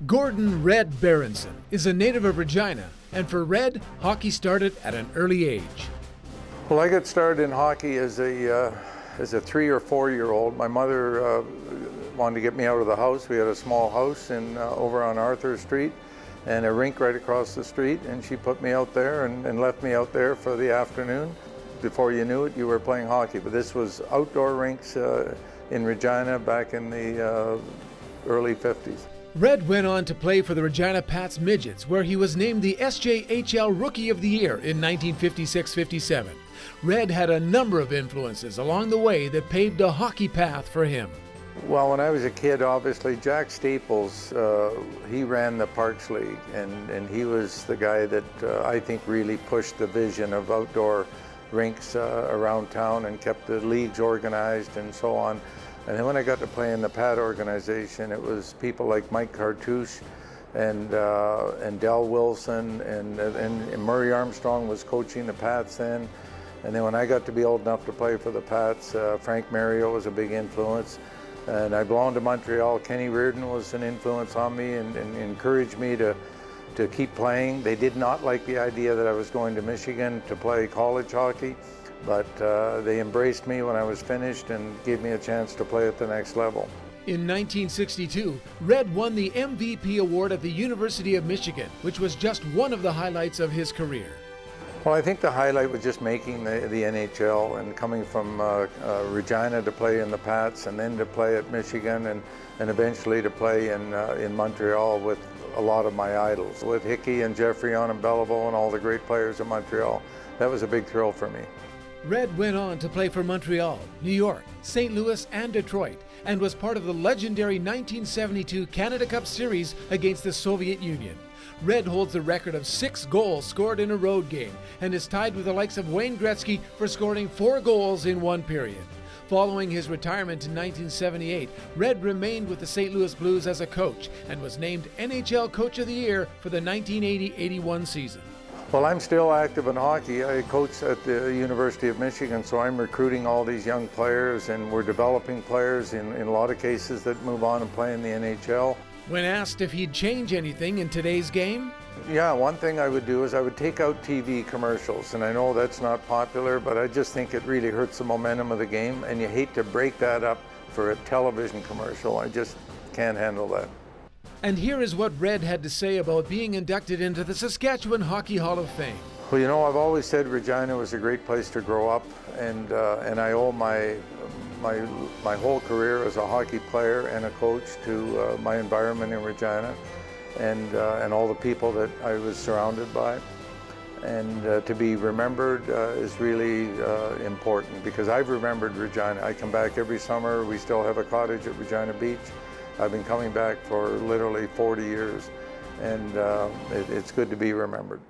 Gordon "Red" Berenson is a native of Regina, and for Red, hockey started at an early age. Well, I got started in hockey as a 3 or 4 year old. My mother wanted to get me out of the house. We had a small house over on Arthur Street and a rink right across the street, and she put me out there and left me out there for the afternoon. Before you knew it, you were playing hockey. But this was outdoor rinks in Regina back in the early 50s. Red went on to play for the Regina Pats Midgets, where he was named the SHHL Rookie of the Year in 1956-57. Red had a number of influences along the way that paved a hockey path for him. Well, when I was a kid, obviously, Jack Staples, he ran the Parks League, and he was the guy that I think really pushed the vision of outdoor rinks around town and kept the leagues organized and so on. And then when I got to play in the Pat organization, it was people like Mike Cartouche and Del Wilson and Murray Armstrong was coaching the Pats then. And then when I got to be old enough to play for the Pats, Frank Mario was a big influence. And I belonged to Montreal. Kenny Reardon was an influence on me and encouraged me to keep playing. They did not like the idea that I was going to Michigan to play college hockey, but they embraced me when I was finished and gave me a chance to play at the next level. In 1962, Red won the MVP award at the University of Michigan, which was just one of the highlights of his career. Well, I think the highlight was just making the NHL and coming from Regina to play in the Pats and then to play at Michigan and eventually to play in Montreal with a lot of my idols, with Hickey and Geoffrion and Beliveau and all the great players in Montreal. That was a big thrill for me. Red went on to play for Montreal, New York, St. Louis, and Detroit, and was part of the legendary 1972 Canada Cup Series against the Soviet Union. Red holds the record of 6 goals scored in a road game and is tied with the likes of Wayne Gretzky for scoring 4 goals in one period. Following his retirement in 1978, Red remained with the St. Louis Blues as a coach and was named NHL Coach of the Year for the 1980-81 season. Well, I'm still active in hockey. I coach at the University of Michigan, so I'm recruiting all these young players, and we're developing players in a lot of cases that move on and play in the NHL. When asked if he'd change anything in today's game? Yeah, one thing I would do is I would take out TV commercials, and I know that's not popular, but I just think it really hurts the momentum of the game, and you hate to break that up for a television commercial. I just can't handle that. And here is what Red had to say about being inducted into the Saskatchewan Hockey Hall of Fame. Well, you know, I've always said Regina was a great place to grow up, and I owe my whole career as a hockey player and a coach to my environment in Regina and all the people that I was surrounded by. And to be remembered is really important, because I've remembered Regina. I come back every summer. We still have a cottage at Regina Beach. I've been coming back for literally 40 years, and it's good to be remembered.